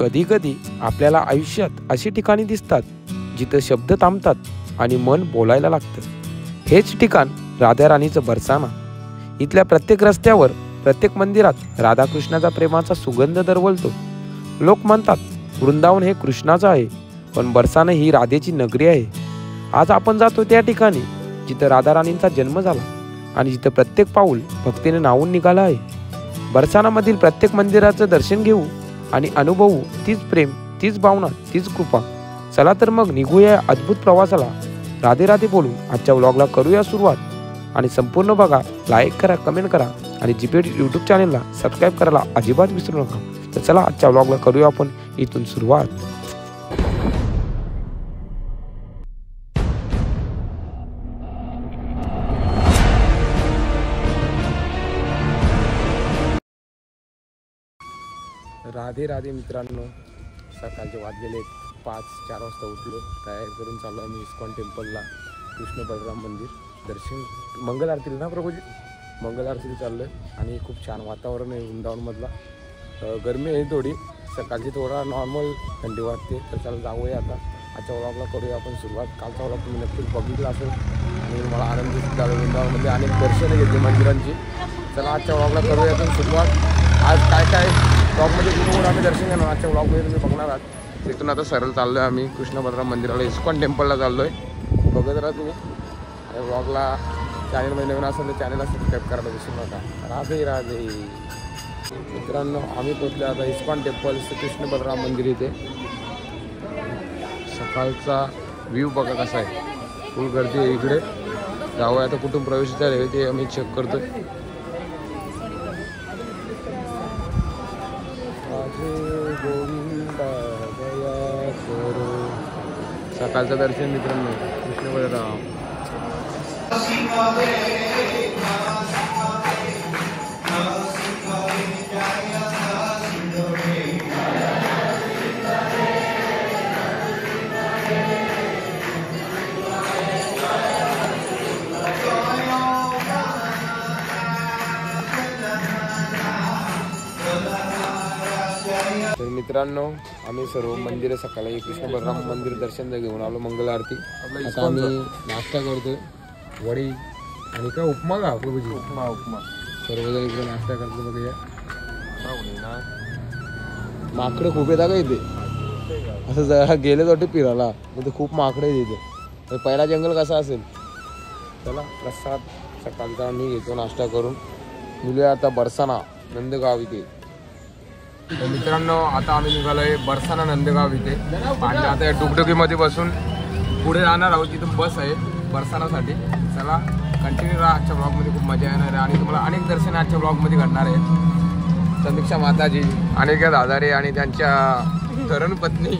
कधी कधी आपल्याला आयुष्यात अशी ठिकाणी दिसतात जिथं शब्द थांबतात आणि मन बोलायला लागतं. हेच ठिकाण राधा राणीचं बरसाना. इथल्या प्रत्येक रस्त्यावर, प्रत्येक मंदिरात राधाकृष्णाचा प्रेमाचा सुगंध दरवळतो. लोक म्हणतात वृंदावन हे कृष्णाचं आहे, पण बरसाना ही राधेची नगरी आहे. आज आपण जातो त्या ठिकाणी जिथं राधा राणींचा जन्म झाला आणि जिथं प्रत्येक पाऊल भक्तीने नावून निघाला आहे. बरसानामधील प्रत्येक मंदिराचं दर्शन घेऊ आणि अनुभवू तीच प्रेम, तीच भावना, तीच कृपा. चला तर मग निघूया या अद्भुत प्रवासाला. राधे राधे बोलून आजच्या व्लॉगला करूया सुरुवात. आणि संपूर्ण बघा, लाईक करा, कमेंट करा आणि जीपीएड यूट्यूब चॅनलला सबस्क्राईब करायला अजिबात विसरू नका. तर चला आजच्या व्लॉगला करूया आपण इथून सुरुवात. राधे राधे मित्रांनो, सकाळचे वाजलेले 5-4 वाजता उठलो, तयारी करून चाललो आम्ही इस्कॉन टेम्पलला. कृष्ण बलराम मंदिर दर्शन, मंगल आरतीला ना प्रभूजी, मंगल आरतीला चाललो आहे. आणि खूप छान वातावरण आहे वृंदावनमधला. गरमी आहे थोडी, सकाळची थोडा नॉर्मल थंडी वाटते. तर चला जाऊया आता. आजच्या व्लॉगला करूया आपण सुरुवात. कालचा व्लॉग तुम्ही नक्कीच बघितला असेल आणि मला आनंदित झालं. वृंदावनमध्ये अनेक दर्शनं घेतली मंदिरांची. चला आजच्या व्लॉगला करूया आपण सुरुवात. आज काय काय ब्लॉगमध्ये कुठून आम्ही दर्शन घेणार आजच्या ब्लॉगमध्ये तुम्ही बघणार आहात. तिथून आता सरळ चाललो आहे आम्ही कृष्ण बलराम मंदिराला, इस्कॉन टेम्पलला चाललो आहे. बघत राहा तुम्ही. आणि ब्लॉगला चॅनलमध्ये नवीन असेल तर चॅनलला सबस्क्राईब करायला विसरू नका. राधे राधे मित्रांनो, आम्ही पोचलो आता इस्कॉन टेम्पल, कृष्ण बलराम मंदिर. इथे सकाळचा व्ह्यू बघा कसा आहे, फुल गर्दी आहे इकडे. जाऊया आता. कुठून प्रवेश झाले ते आम्ही चेक करतोय. सकाळचं दर्शन मित्रांनो कृष्ण बलराम. तर मित्रांनो, आम्ही सर्व मंदिरं सकाळी कृष्ण बलराम मंदिर दर्शन घेऊन आलो, मंगल आरती. आता आम्ही नाश्ता करतोय, वडी आणि काय उपमा का प्रभूजी, उपमा सर्वजण इकडे नाश्ता करतो. बघूया माकडं खूप येतात का इथे, असं जरा गेले जाते फिरायला म्हणजे खूप माकडं आहेत इथे. पहिला जंगल कसा असेल. चला प्रसाद सकाळचा आम्ही घेतो नाश्ता करून. मुलं आता बरसाना नंदगाव इथे. तर मित्रांनो, आता आम्ही निघालो आहे बरसाना नंदगाव इथे. आणि आता या डुगडुगीमध्ये बसून पुढे जाणार आहोत. तिथून बस आहे बरसानासाठी. चला कंटिन्यू राहा. आजच्या ब्लॉगमध्ये खूप मजा येणार आहे आणि तुम्हाला अनेक दर्शन आजच्या ब्लॉगमध्ये घडणार आहेत. समीक्षा माताजी, अनेक दादारे आणि त्यांच्या तरुण पत्नी.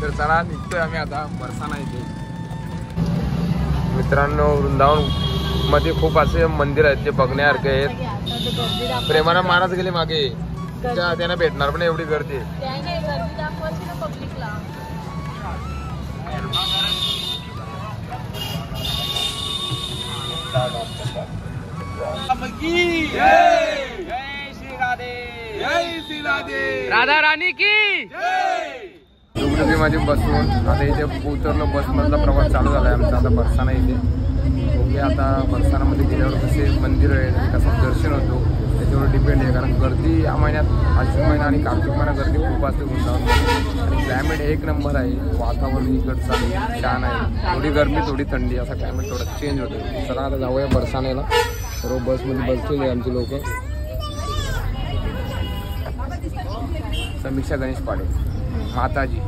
तर चला निघतोय आम्ही आता बरसाना इथे. मित्रांनो, वृंदावनमध्ये खूप असे मंदिर आहेत जे बघण्यासारखे आहेत. प्रेमानंद महाराज गेले मागे, त्यांना भेटणार पण एवढी गर्दी आहे. राधा राणी की मध्ये बसून आता इथे उतरलो. बसमधला प्रवास चालू झाला आहे आमचा आता बरसाना इथे. ओके, आता बरसानामध्ये गेल्यावर कसे मंदिर आहे आणि कसं दर्शन होतो त्याच्यावर डिपेंड आहे. कारण गर्दी या महिन्यात, आश्विन महिना आणि कार्तिक महिना गर्दी खूप असते वृंदावन. आणि क्लायमेट एक नंबर आहे, वातावरण इकडचं छान आहे. थोडी गरमी थोडी थंडी, असा क्लायमेट थोडं चेंज होतो. चला आता जाऊया बरसाण्याला. सर्व बसमध्ये बसलेले आमचे लोक. समीक्षा गणेश पाडे माताजी.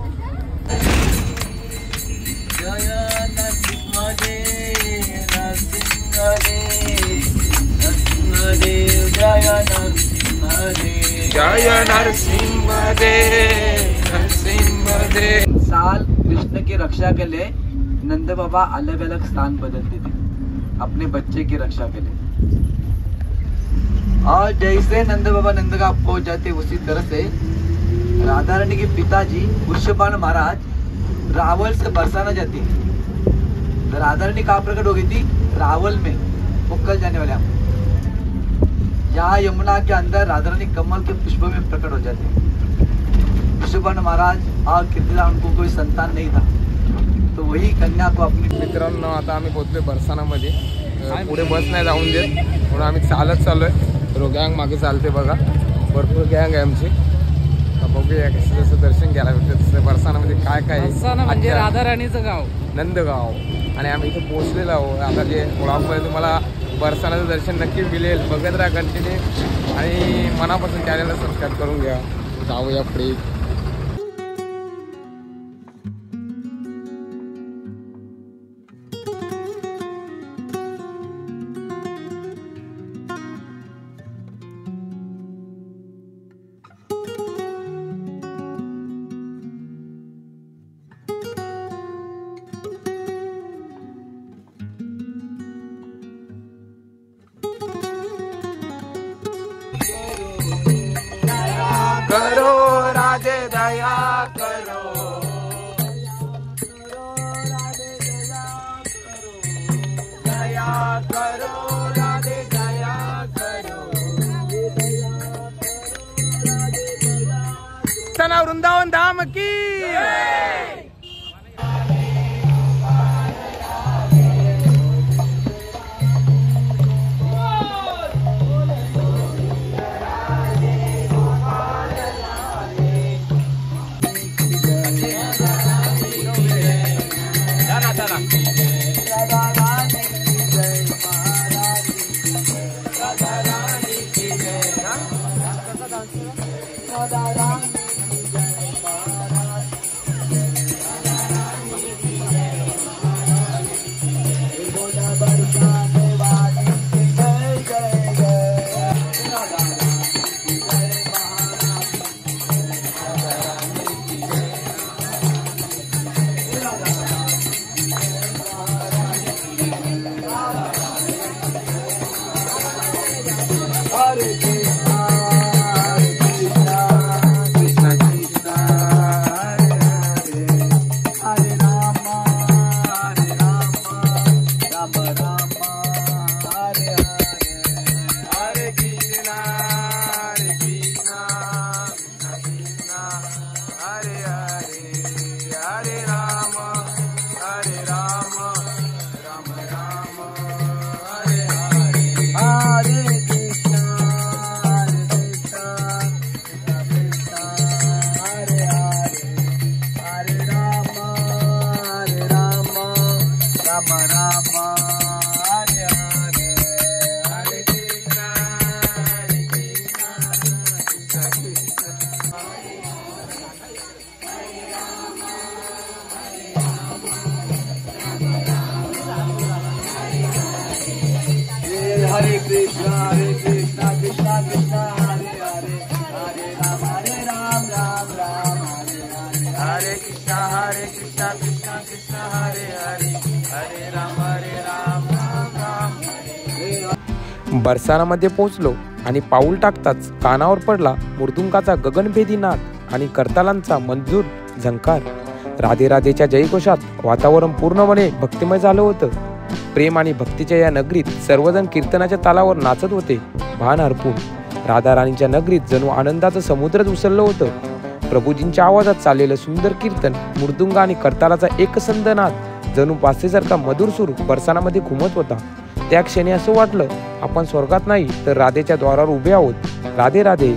जय नरसिंह साल कृष्ण की रक्षा के लिए नंद बाबा अलग अलग स्थान बदलते थे अपने बच्चे की रक्षा के लिए। और जैसे नंद बाबा नंदगांव पहुंच जाते उसी तरह से राधा रानी के पिताजी वृषभान महाराज रावल से बरसाना जाती है। तो राधा रानी कहाँ प्रकट हो गई थी? रावल में। वो कल जाने वाले हम यहाँ यमुना के अंदर राधा रानी कमल के पुष्प में प्रकट हो जाती है। शिशुपाल महाराज और कीर्तिदान उनको कोई संतान नहीं था, तो वही कन्या को अपनी मित्रांनो आता आम्ही पोहोचलोय बरसानामध्ये. पुढे बस नाही जाऊन देत म्हणून आम्ही चालत चाललोय. गँग मागे चालते बघा, भरपूर गँग आहे आमची. बघूया कसं जसं दर्शन घ्यायला भेटतं तसं बरसानामध्ये काय काय आहे. म्हणजे राधाराणीचं गाव नंदगाव. आणि आम्ही इथे पोहोचलेलो आहोत. आता जे ब्लॉगमध्ये तुम्हाला बरसानाचं दर्शन नक्की मिळेल. बघत राहा कंटिन्यू आणि मनापासून चॅनलला सबस्क्राईब करून घ्या. जाऊया पुढे. करो राधे दया करो, दया करो राधे दया करो. सना वृंदावन धाम की. हरे कृष्णा कृष्णा कृष्णा हरे हरे, हरे राम राम राम हरे हरे. हरे कृष्णा कृष्णा कृष्णा हरे हरे, हरे राम राम राम. बरसानामध्ये पोहोचलो आणि पाऊल टाकताच कानावर पडला मृदुंगाचा गगनभेदी नाद आणि करतालांचा मंजूर झंकार. राधे राधेच्या जयघोषात वातावरण पूर्णपणे भक्तिमय झालं होतं. प्रेम आणि भक्तीच्या या नगरीत सर्वजण कीर्तनाच्या तालावर नाचत होते, भान हरपून. राधा राणीच्या नगरीत जणू आनंदाचं समुद्रच उसळलं होतं. प्रभूजींच्या आवाजात चाललेलं सुंदर कीर्तन, मृदुंग आणि करतालाचा एकसंध नाद जणू बासेसारखा मधुर सूर बरसानामध्ये घुमत होता. त्या क्षणी असं वाटलं आपण स्वर्गात नाही तर राधेच्या द्वारावर उभे आहोत. राधे राधे.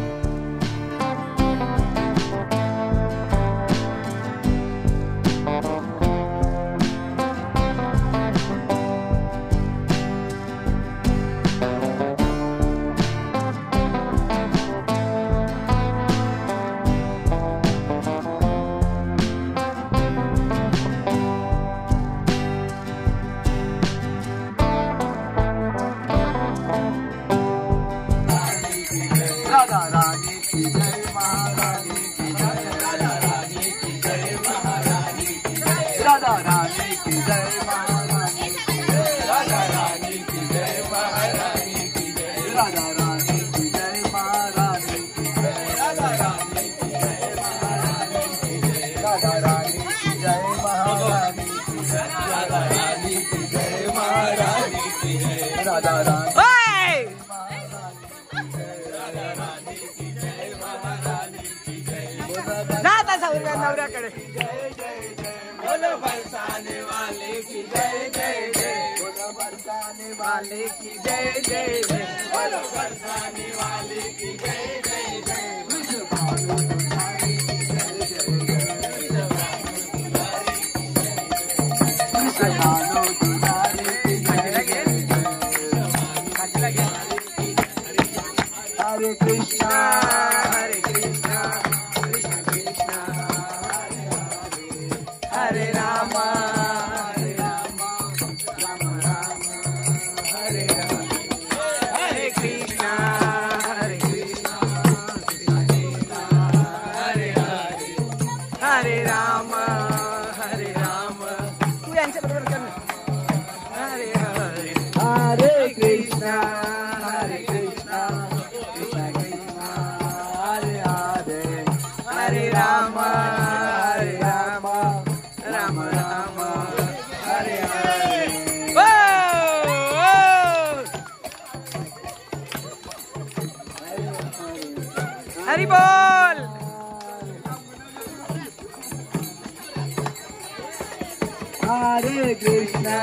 राधा नवऱ्याकडे बोलो बरसाने वाले की जय जय जय, बोलो बरसाने वाले की जय जय जय, बोलो बरसाने वाले की जय जय जय। हरे कृष्णा हरे कृष्णा कृष्ण कृष्ण हरे राम राम राम हरे हरे, हरे कृष्णा कृष्ण कृष्ण हरे हरे, हरे राम तू यांच्या बरोबर कर ना. हरे हरे, हरे कृष्णा कृष्ण कृष्ण हरे हरे, हरे राम राम राम हरे हरे। हरी बोल. हरे कृष्णा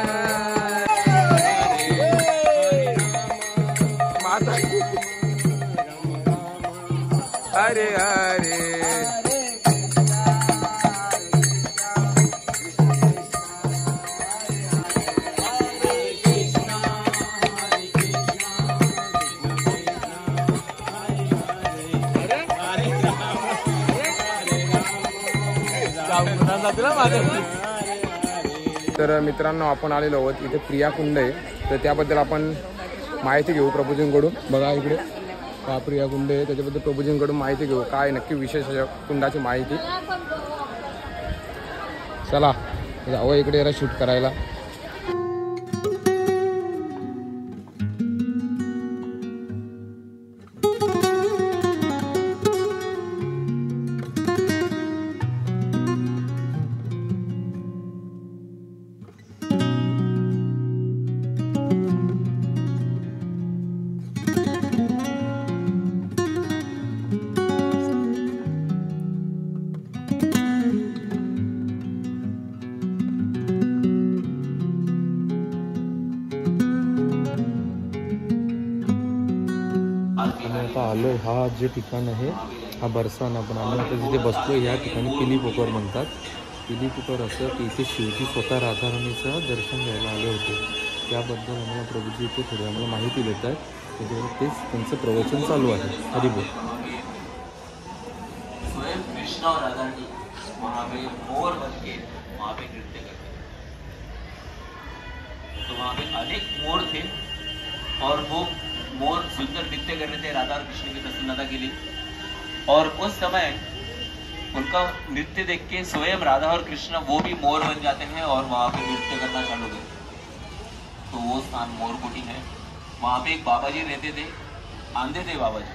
हरे हरे तर मित्रांनो आपण आलेलो आहोत इथे प्रिया कुंड आहे, तर त्याबद्दल आपण माहिती घेऊ प्रभूजींकडून. बघा इकडे हा प्रिया कुंड आहे, त्याच्याबद्दल प्रभूजींकडून माहिती घेऊ काय नक्की विशेष आहे कुंडाची माहिती. चला जाऊ इकडे जरा शूट करायला. आता आलो हा जे ठिकाण आहे हा बरसाना, पण आम्ही आता जिथे बसलो ह्या ठिकाणी पिली पोकर म्हणतात. पिली पोकर असं की इथे शिवजी स्वतः राधाराणीचं दर्शन घ्यायला आले होते, त्याबद्दल आम्हाला प्रभूजी इथे थोडी आम्हाला माहिती देत आहेत. त्याच्यावर तेच त्यांचं प्रवचन चालू आहे. हरिबोल. स्वयं कृष्ण और राधारानी वहाँ पे मोर बन के वहाँ पे नृत्य करते थे। तो वहाँ पे अनेक मोर थे और वो मोर सुंदर नृत्य कर रहे थे राधा और कृष्ण की प्रसन्नता के लिए। और उस समय उनका नृत्य देख के स्वयं राधा और कृष्ण वो भी मोर बन जाते हैं और वहाँ पे नृत्य करना चालू करते। तो वो स्थान मोरकोटी है। वहाँ पे एक बाबा जी रहते थे, आंधे थे बाबा जी।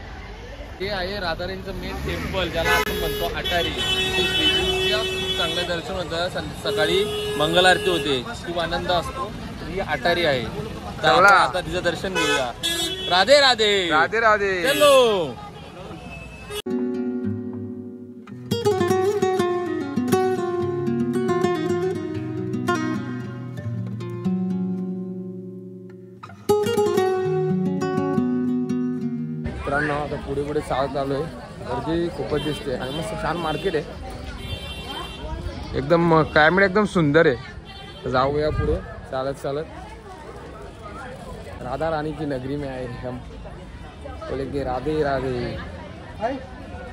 हे आहे राधाराणीचं मेन टेम्पल, ज्याला आपण म्हणतो अटारी. इथे श्रीजींचं चांगलं दर्शन होतं. सकाळी मंगल आरती होते, खूप आनंद असतो. ही अटारी आहे, तर आपण आता तिचं दर्शन घेऊया. राधे राधे राधे राधे. चलो मित्रांनो, आता पुढे पुढे चालत आलो आहे. गर्दी खूपच दिसते आणि मस्त छान मार्केट आहे. एकदम क्लायमेट एकदम सुंदर आहे. तर जाऊया पुढे चालत चालत. राधा रानी की नगरी में आए हम, बोलेंगे राधे राधे.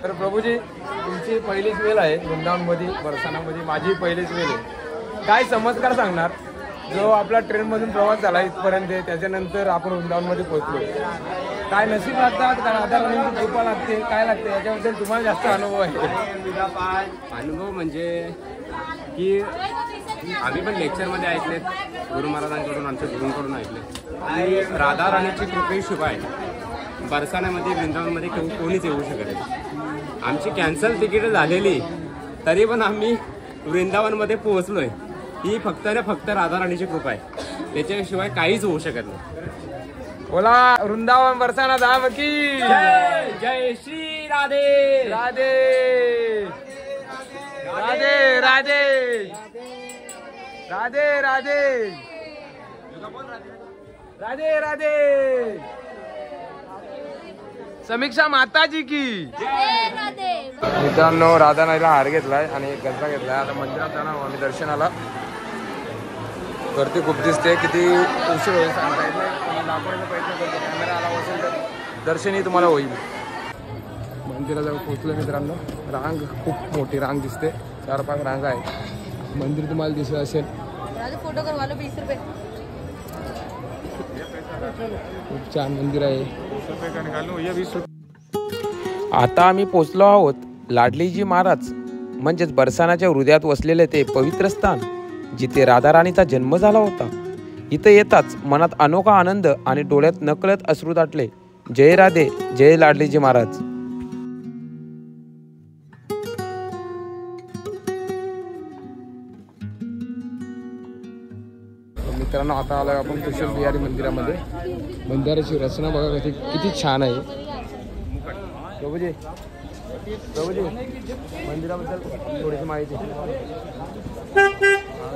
तर प्रभूजी, तुमची पहिलीच वेळ आहे वृंदावनमध्ये, बरसानामध्ये. माझी पहिलीच वेळ आहे. काय चमत्कार सांगणार जो आपला ट्रेनमधून प्रवास झाला इथपर्यंत, त्याच्यानंतर आपण वृंदावनमध्ये पोहोचलो. काय नशीब लागतात, काय राधा राणीची कृपा लागते, काय लागते, याच्याबद्दल तुम्हाला जास्त अनुभव आहे? अनुभव म्हणजे की आम्ही पण लेक्चरमध्ये ऐकलेत, गुरु महाराजांकडून, आमच्या गुरूंकडून ऐकले आणि राधा राणीची कृपेशिवाय बरसाण्यामध्ये, वृंदावनमध्ये कोणीच येऊ शकत नाही. आमची कॅन्सल तिकीट झालेली तरी पण आम्ही वृंदावनमध्ये पोहोचलोय. ही फक्त ना फक्त राधा राणीची कृपा आहे, त्याच्याशिवाय काहीच होऊ शकत नाही. बोला वृंदावन बरसाना धाम की जय. जय श्री राधे राधे. राधे राधे राधे राधे समीक्षा माताजी की मित्रांनो. राधानाईला हार घेतलाय आणि एक गजरा घेतलाय. आता मंदिरात जाणार आम्ही दर्शनाला. गर्दी खूप दिसते. किती उशीर होईल सांगता येत नाही. दाखवण्याचा प्रयत्न करतो. कॅमेरा आला असेल तर दर्शनही तुम्हाला होईल. मंदिराजवळ पोहोचलो मित्रांनो. रांग खूप मोठी रांग दिसते. 4-5 रांग आहे. मंदिर तुम्हाला दिसत असेल. फोटो करवा लो 20 रुपये. खूप छान मंदिर आहे. आता आम्ही पोचलो आहोत लाडलीजी महाराज म्हणजेच बरसानाच्या हृदयात वसलेले ते पवित्र स्थान जिथे राधाराणीचा जन्म झाला होता. इथं येताच मनात अनोखा आनंद आणि डोळ्यात नकळत अश्रू दाटले. जय राधे जय लाडलीजी महाराज. मित्रांनो आता आलोय आपण कुशल बिहारी मंदिरामध्ये. मंदिराची रचना बघा किती छान आहे. प्रभूजी मंदिराबद्दल थोडीशी माहिती.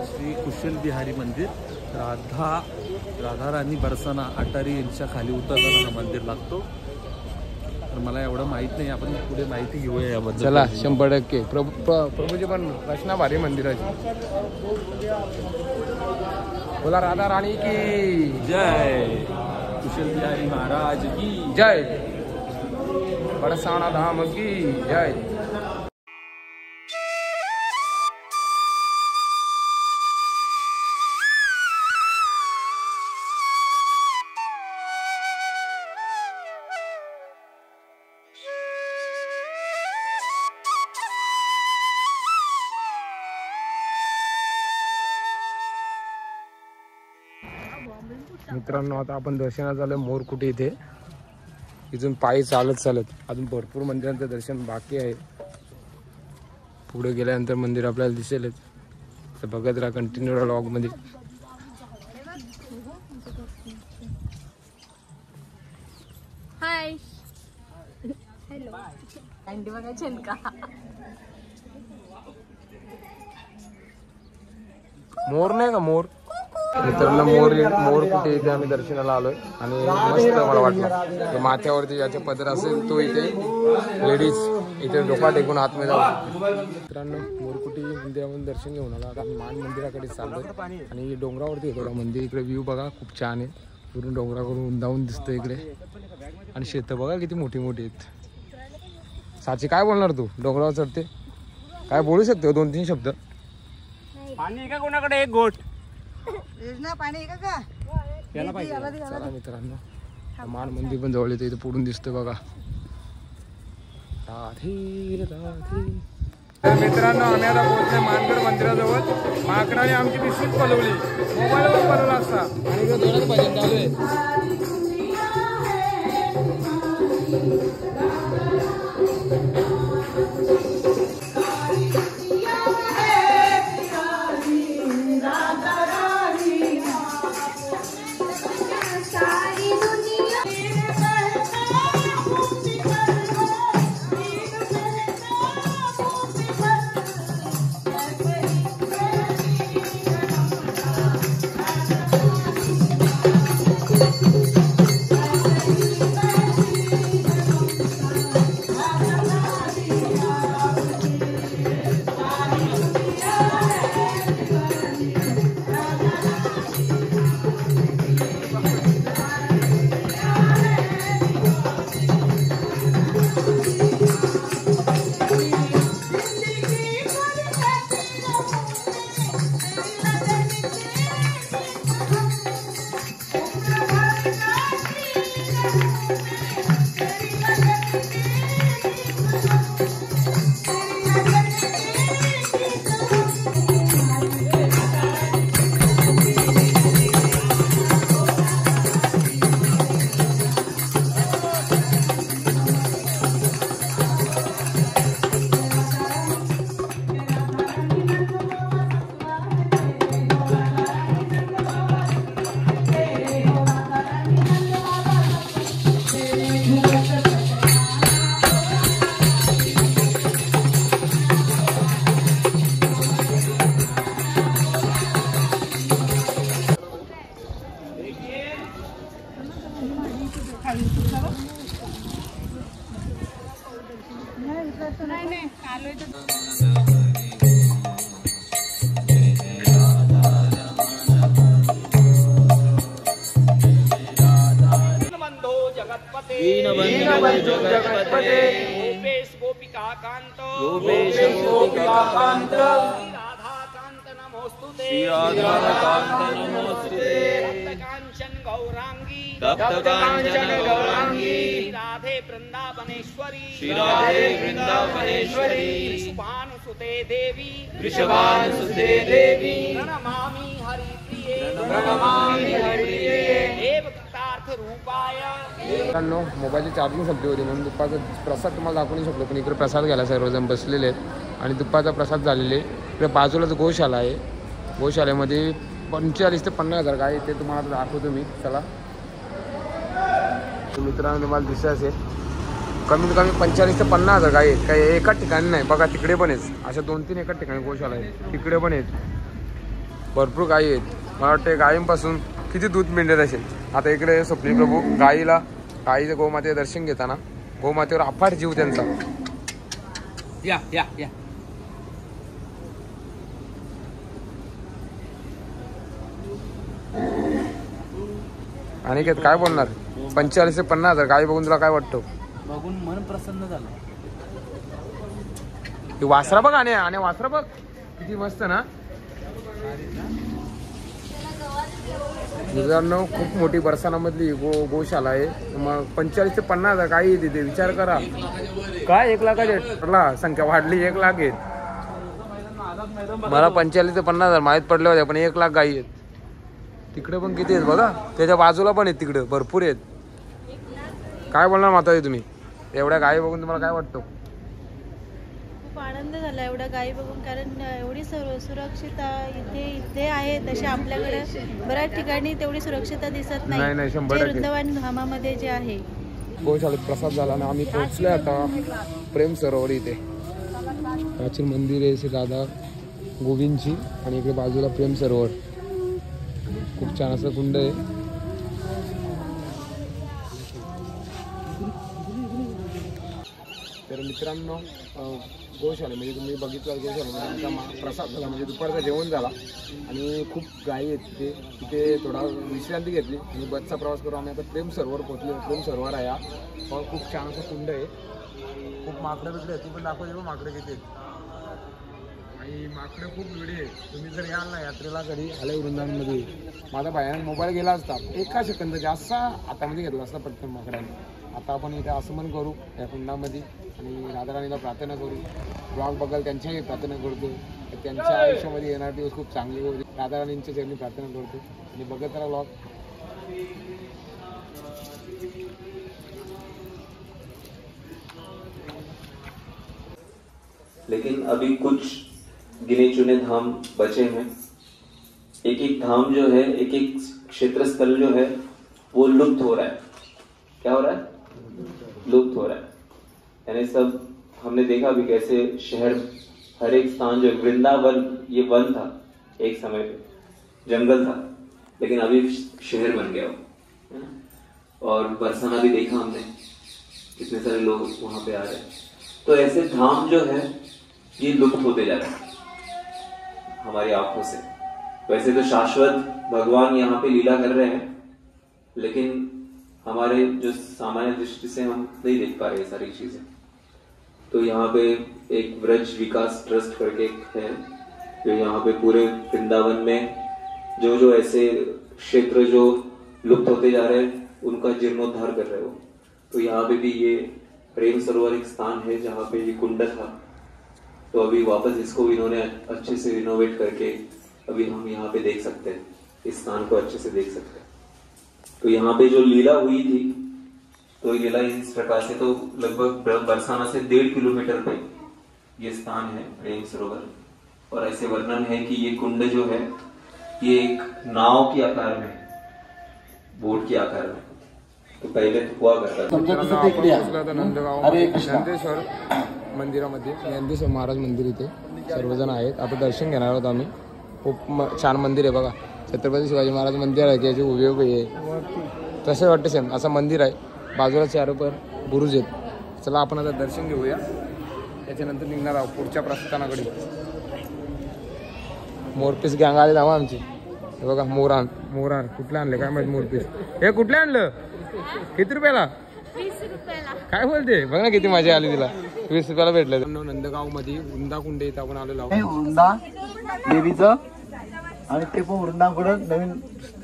श्री कुशल बिहारी मंदिर राधाराणी बरसाना अटारी यांच्या खाली उतरताना मंदिर लागतो. तर मला एवढं माहित नाही. आपण पुढे माहिती घेऊया याबद्दल. चला 100%. प्रभूजी पण रचना भारी मंदिराची. बोला राधा राणी की जय. कुशल बिहारी महाराज की जय. बरसाना धाम की जय. मित्रांनो आता आपण दर्शनात आलोय मोरकुटी इथे. इथून पायी चालत अजून भरपूर मंदिरांचं दर्शन बाकी आहे. पुढे गेल्यानंतर मंदिर आपल्याला दिसेलच. तर बघत राहा कंटिन्यू व्लॉग मध्ये. हाय हॅलो अँडी बघायचे का. मोर नाही का मोर. मित्रांनो मोर कुठे इथे आम्ही दर्शनाला आलोय आणि मस्त मला वाटलं. माथ्यावरती ज्याचे पदर असेल तो इथे लेडीज इथे डोका टेकून आतमध्ये जाऊ. मित्रांनो मोरकुटी मंदिरामध्ये दर्शन घेऊन आलो. आता आम्ही मान मंदिराकडे चाललोय आणि डोंगरावरती येतो मंदिर. इकडे व्ह्यू बघा खूप छान आहे. पूर्ण डोंगराकडून उंदावून दिसतं इकडे. आणि शेतं बघा किती मोठी मोठी आहेत. साची काय बोलणार तू डोंगरावर चढते. काय बोलू शकतो 2-3 शब्द. पाणी का कोणाकडे एक गोट पाणी का चला मित्रांनो मान मंदिर पण जवळ येतं. इथे पुढून दिसतोय बघा. राधे राधे. तर मित्रांनो आम्ही आता पोहोचले मानगड मंदिराजवळ. माकडाने आमची पिशवीच पलवली. मोबाईलवर पलवला असता. आणि इकडे जोरात भजन चालू आहे. दीनबंधु जगत्पते गोपेश गोपिकाकांत राधाकांत नमोस्तुते श्री राधाकांत नमोस्तुते तप्तकांचन गौरांगी राधे वृंदावनेश्वरी वृषभानुसुते देवी प्रणमामि हरिप्रिये देवदत्तार्थ रूपाय। मित्रांनो मोबाईलची चार्जिंग संपली होती म्हणून दुपारचा प्रसाद तुम्हाला दाखवू नाही शकलो, पण इकडे प्रसाद घ्यायला सर्वजण बसलेले आहेत आणि दुपारचा प्रसाद झालेले. इकडे बाजूलाच गोशाला आहे, गोशालेमध्ये 45 ते 50,000 गाय ते तुम्हाला दाखवतो मी. चला मित्रांनो तुम्हाला दिसत असेल कमीत कमी 45 ते 50,000 गाय आहेत. काही एकाच ठिकाणी नाही बघा, तिकडे पण आहेत अशा 2-3 एकाच ठिकाणी गोशाला आहे, तिकडे पण आहेत भरपूर गायी आहेत. मला वाटतं गायींपासून किती दूध मिळत असेल. आता इकडे स्वप्नील प्रभू गाईचं गोमाते दर्शन घेताना गोमातेवर अफाट जीव त्यांचा. या आणि काय बोलणार 45 ते 50,000 गाई बघून तुला काय वाटतं? बघून मन प्रसन्न झालं. ती वासरा बघ आणि वासरा बघ किती मस्त ना मित्रांनो. खूप मोठी बरसानामधली गोशाला आहे. मग 45 ते 50,000 गाई तिथे विचार करा. काय 1 लाखाच्या संख्या वाढली, 1 लाख आहेत. मला 45 ते 50,000 माहीत पडले होते, पण 1 लाख गाई आहेत. तिकडे पण किती आहेत बघा, त्याच्या बाजूला पण आहेत, तिकडे भरपूर आहेत. काय बोलणार माता तुम्ही एवढ्या गाई बघून? तुम्हाला काय वाटतं? खूप आनंद झाला एवढ्या गायी बघून, कारण एवढी सुरक्षितता इथे आहे तशी आपल्याकडे बऱ्याच ठिकाणी तेवढी सुरक्षितता दिसत नाही. 100% वृंदावन धामामध्ये जे आहे. गोशाळेत प्रसाद झाला ना, आम्ही पोहोचलोय आता प्रेम सरोवर इथे. प्राचीन मंदिर आहे श्री राधा गोविंदची आणि इकडे बाजूला प्रेम सरोवर. खूप छान असं कुंड आहे. तर मित्रांनो गोशाला म्हणजे तुम्ही बघितलं गोशाला प्रसाद झाला म्हणजे दुपारचा जेवण झाला आणि खूप गायी आहेत तिथे थोडा विश्रांती घेतली आणि बसचा प्रवास करून आम्ही आता प्रेम सरोवर पोहोचलो. प्रेम सरोवर आहे हा खूप छान असं कुंड आहे. खूप माकडं बिकडे आहेत, ती पण दाखवते बघ माकडं किती आहेत आणि माकडं खूप वेळे आहेत. तुम्ही जर याल ना यात्रेला कधी आले वृंदावनमध्ये, माझा बाहेर मोबाईल गेला असता 1 सेकंद जास्त हातामध्ये घेतला असता पटकन माकडाने. आता आपण इथे आसमन करू या कुंडामध्ये आणि राधाराणीला प्रार्थना करू. ब्लॉग बघाल त्यांच्याही प्रार्थना करतो, त्यांच्या आयुष्यामध्ये येणार दिवस खूप चांगले होते. राधाराणींच्या चरणी प्रार्थना करतो आणि बघत राहा ब्लॉग. लेकिन अभी कुछ गिने चुने धाम बचे हैं. एक एक धाम जो है, एक एक क्षेत्र स्थल जो है वो लुप्त हो रहा है. क्या हो रहा है? लुप्त हो रहा है. यानी सब हमने देखा भी कैसे शहर, हर एक स्थान जो वृंदावन ये वन था एक समय पे, जंगल था, लेकिन अभी शहर बन गया वो. और बरसाना भी देखा हमने, कितने सारे लोग वहां पे आ रहे हैं. तो ऐसे धाम जो है ये लुप्त होते जा रहे हैं हमारी आंखों से. वैसे तो शाश्वत भगवान यहाँ पे लीला कर रहे हैं, लेकिन हमारे जो सामान्य दृष्टि से हम नहीं देख पा रहे सारी चीजें. तो यहाँ पे एक व्रज विकास ट्रस्ट करके है जो यहाँ पे पूरे वृंदावन में जो जो ऐसे क्षेत्र जो लुप्त होते जा रहे हैं उनका जीर्णोद्धार कर रहे हो. तो यहाँ पे भी ये प्रेम सरोवर एक स्थान है जहाँ पे ये कुंड था. तो अभी वापस इसको इन्होंने अच्छे से रिनोवेट करके अभी हम यहाँ पे देख सकते हैं, इस स्थान को अच्छे से देख सकते हैं. तो यहाँ पे जो लीला हुई थी, तो लीला इस प्रकार से, तो लगभग बरसाना से 1.5 किलोमीटर पे ये स्थान है प्रेम सरोवर. और ऐसे वर्णन है कि ये कुंड जो है ये एक नाव के आकार में, बोट के आकार में, तो पहले तो हुआ करता था. नंदेश्वर मंदिरामध्ये, नंदेश्वर महाराज मंदिर इथे सर्वजण आहेत. आता दर्शन घेणार आहोत आम्ही. खूप छान मंदिर आहे बघा. छत्रपती शिवाजी महाराज मंदिर आहे त्याचे उभे आहे तसे वाटते सेम असं मंदिर आहे. बाजूला चारोपर बुरुज आहेत. चला आपण आता दर्शन घेऊया. त्याच्यानंतर निघणार आहोत पुढच्या प्रस्थानाकडे. मोरपीस गँग आले जावा आमची. हे बघा मोरान कुठले आणले काय माहिती मोरपीस. हे कुठले आणलं? किती रुपयाला? 20 रुपयाला. काय बोलते? बघ ना किती मजा आली तिला. 20 रुपयाला भेटलं. नंदगाव मध्ये वृंदा कुंड इथं आपण आलेलो आहोत. वृंदा देवीचं आणि ते पण वृंदाकडून नवीन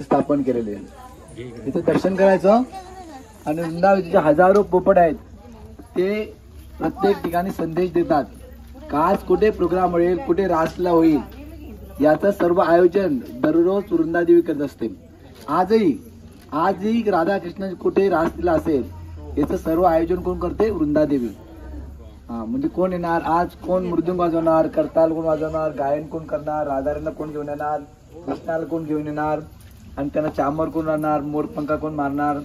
स्थापन केलेले आहे. तिथं दर्शन करायचं आणि वृंदावतीचे हजारो पोपट आहेत. ते प्रत्येक ठिकाणी संदेश देतात का आज कुठे प्रोग्राम होईल, कुठे रासला होईल, याचं सर्व आयोजन दररोज वृंदादेवी करत असते. आजही राधाकृष्ण कुठे रासलीला असेल याचं सर्व आयोजन कोण करते? वृंदादेवी. म्हणजे कोण येणार आज, कोण मृदुंग वाजवणार, करताल कोण वाजवणार, गायन कोण करणार, राधाराणीला कोण घेऊन येणार, कृष्णाला कोण घेऊन येणार आणि त्यांना चामर कोण आणणार, मोरपंखा कोण मारणार,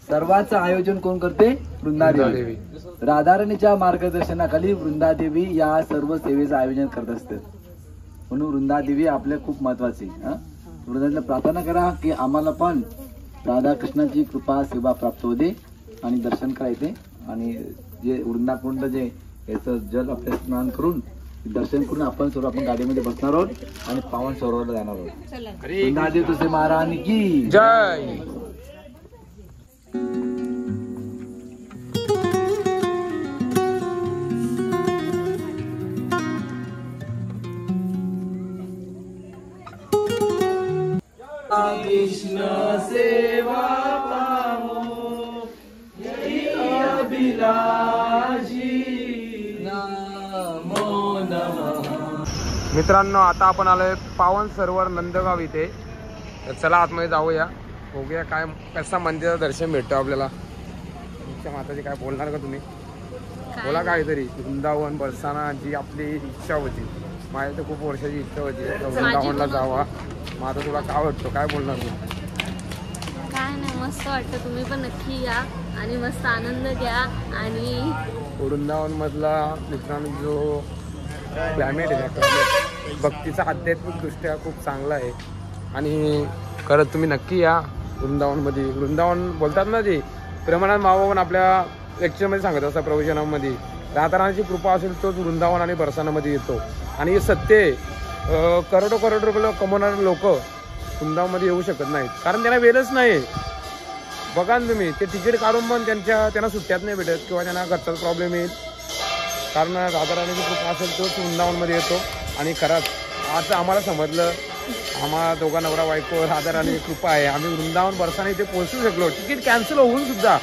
सर्वांचं आयोजन कोण करते? वृंदादेवी. राधाराणीच्या मार्गदर्शनाखाली वृंदादेवी या सर्व सेवेचं आयोजन करत असते. म्हणून वृंदादेवी आपल्या खूप महत्वाची. वृंदादेवीला प्रार्थना करा की आम्हाला पण राधाकृष्णाची कृपा सेवा प्राप्त होते आणि दर्शन करायचे. आणि जे वृंदाकुंड जे याचं जल आपल्या स्नान करून दर्शन करून आपण सर्व आपण गाडीमध्ये बसणार आहोत आणि पावन सरोवरला जाणार आहोत. वृंदादेवी तुझे महाराणी की जय. कृष्ण सेवा पावो यही अभिलाषी नमो नमः. मित्रांनो आता आपण आलोय पावन सरोवर नंदगाव इथे. तर चला आतमध्ये जाऊया, बघूया काय कसा मंदिराचं दर्शन भेटतो आपल्याला. तुमच्या माताजी काय बोलणार का तुम्ही? बोला काहीतरी. वृंदावन बरसाना जी आपली इच्छा होती, माझी तर खूप वर्षाची इच्छा होती वृंदावनला जावा. मग आता तुला काय वाटतं, काय बोलणार तू? काय नाही, मस्त वाटतं. तुम्ही पण नक्की या आणि मस्त आनंद घ्या. आणि वृंदावन मधला मित्रांनो जो क्लायमेट आहे ना, भक्तीचा आध्यात्मिक दृष्ट्या खूप चांगला आहे. आणि खरंच तुम्ही नक्की या वृंदावनमध्ये. वृंदावन बोलतात ना ते प्रमाणात मावा पण आपल्या लेक्चरमध्ये सांगत असतात प्रवचनामध्ये. राधाराणीची कृपा असेल तोच वृंदावन आणि बरसानामध्ये येतो. आणि हे सत्य आहे. करोड रुपये कमवणारे लोक वृंदावनमध्ये येऊ शकत नाहीत, कारण त्यांना वेळच नाही. बघा ना तुम्ही, ते तिकीट काढून पण त्यांना सुट्ट्यात नाही भेटत किंवा त्यांना घरचा प्रॉब्लेम येईल. कारण राधाराणीची कृपा असेल तोच वृंदावनमध्ये येतो. आणि खरंच आज आम्हाला समजलं, आम्हाला दोघा नवरा बायको राधाराणीची कृपा आहे, आम्ही वृंदावन बरसाना इथे पोहोचू शकलो. तिकीट कॅन्सल होऊन सुद्धा,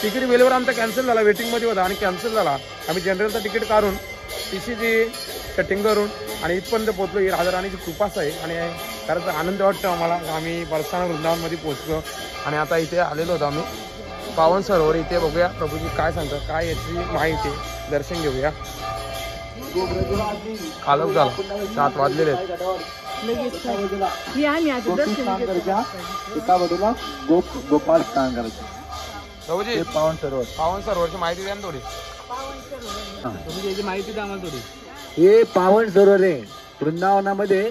तिकीट वेळेवर आमचा कॅन्सल झाला, वेटिंगमध्ये होता आणि कॅन्सल झाला. आम्ही जनरलचं तिकीट काढून टीसीची सेटिंग करून आणि इथपर्यंत पोहोचलो. ही राधाराणीची कृपाच आहे. आणि खरंच आनंद वाटतो आम्हाला. आम्ही बरसाना वृंदावनमध्ये पोहोचलो आणि आता इथे आलेलो होतो आम्ही पावन सरोवर. इथे बघूया प्रभूजी काय सांगतात, काय याची माहिती आहे, दर्शन घेऊया. आलोक झाला, 7 वाजलेले आहेत. एका बाजूला गोपाल स्नान करायचं. प्रभूजी पावन सरोवरची माहिती द्या ना थोडी. तुम्ही याची माहिती द्या आम्हाला थोडी. हे पावन सरोवर आहे वृंदावनामध्ये.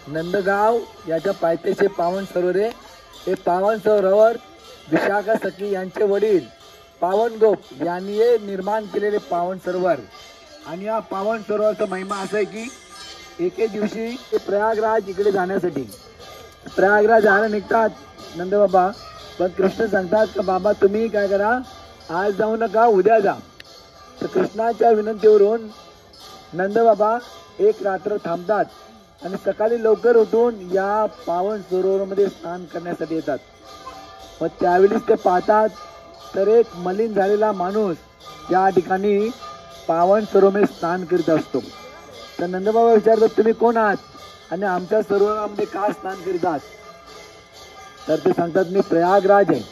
नंदगाव याच्या पायथ्याचे पावन सरोवर आहे. हे पावन सरोवर विशाखा सखी यांचे वडील पावन गोप यांनी हे निर्माण केलेले पावन सरोवर. आणि या पावन सरोवरचा महिमा असा आहे की एके दिवशी ते प्रयागराज इकडे जाण्यासाठी प्रयागराज जायला निघतात नंदबाबा. पण कृष्ण सांगतात का बाबा तुम्ही काय करा, आज जाऊ नका, उद्या जा. तर कृष्णाच्या विनंतीवरून नंदबाबा एक रात्र थांबतात आणि सकाळी लवकर उठून या पावन सरोवरामध्ये स्नान करण्यासाठी येतात. मग त्यावेळीच ते पाहतात तर एक मलिन झालेला माणूस या ठिकाणी पावन सरोवरामध्ये स्नान करीत असतो. तर नंदबाबा विचारतात तुम्ही कोण आहात आणि आमच्या सरोवरामध्ये का स्नान करीत आहात? तर ते सांगतात मी प्रयागराज आहे.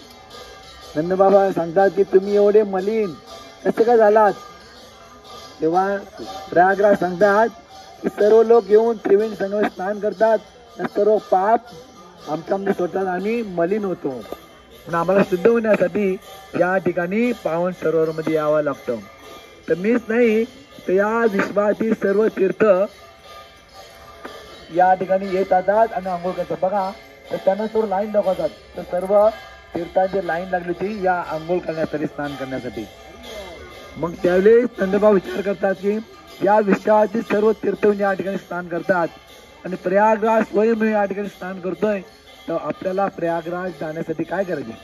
नंदबाबा सांगतात की तुम्ही एवढे मलिन कसे काय झालात? तेव्हा प्रयागराज सांगतात की सर्व लोक येऊन त्रिवेणी संगम स्नान करतात, सर्व पाप आमच्यामध्ये स्वतः आम्ही मलिन होतो. पण आम्हाला शुद्ध होण्यासाठी या ठिकाणी पावन सरोवरमध्ये यावं लागतं. तर मीच नाही तर या विश्वातील सर्व तीर्थ या ठिकाणी येत जातात आणि आंघोळ करतात. बघा तर त्यांना सर्व लाईन दाखवतात. तर सर्व तीर्थांची लाईन लागली होती या आंघोळ करण्यासाठी, स्नान करण्यासाठी. मग त्यावेळेस नंदबाबा विचार करतात की या विश्वातील सर्व तीर्थहून या ठिकाणी स्नान करतात आणि प्रयागराज स्वयं या ठिकाणी स्नान करतोय, तर आपल्याला प्रयागराज जाण्यासाठी काय करायचे?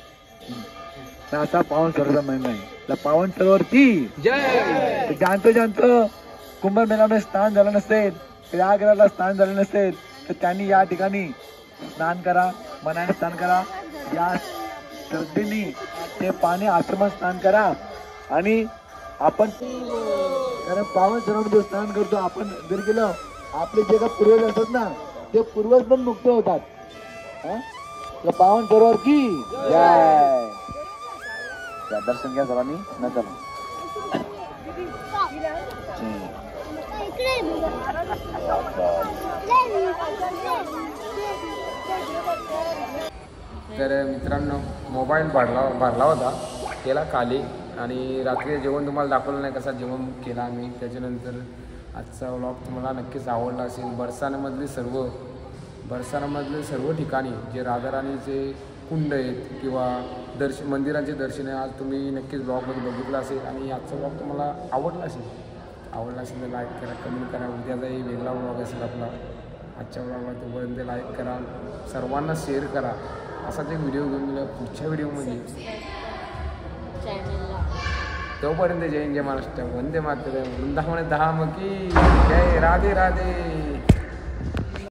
तर असा पावन सरोवरचा महिमा आहे. तर पावन सरोवर की जय. ज्यांचं कुंभमेळ्यामध्ये स्नान झालं नसेल, प्रयागराजला स्नान झालं नसेल, तर त्यांनी या ठिकाणी स्नान करा, मनाने स्नान करा. या श्रद्धेने ते पाणी आश्रमात स्नान करा. आणि आपण कारण पावन सरोवर स्नान करतो आपण जर गेलं, आपले जे काही पूर्वज असतात ना, ते पूर्वज पण मुक्त होतात. तर पावन सरोवर की जय. दर्शन घ्या सर्वांनी न चला. तर मित्रांनो, मोबाईल भरला होता, केला खाली, आणि रात्री जेवण तुम्हाला दाखवलं नाही कसा जेवण केला आम्ही. त्याच्यानंतर आजचा व्लॉग तुम्हाला नक्कीच आवडला असेल. बरसाण्यामधले सर्व ठिकाणी जे राधाराणीचे कुंड आहेत किंवा मंदिरांचे दर्शन आहे, आज तुम्ही नक्कीच ब्लॉगमध्ये बघितलं असेल. आणि आजचा ब्लॉग तुम्हाला आवडला असेल तर लाईक करा, कमेंट करा. उद्याचाही वेगळा ब्लॉग असेल आपला. आजच्या ब्लॉगला तोपर्यंत लाईक करा, सर्वांना शेअर करा. असाच एक व्हिडिओ घेऊन गेला पुढच्या व्हिडिओमध्ये. तोपर्यंत जय हिंद, जय महाराष्ट्र, वंदे मातरम, वृंदावन धाम की जय. राधे राधे.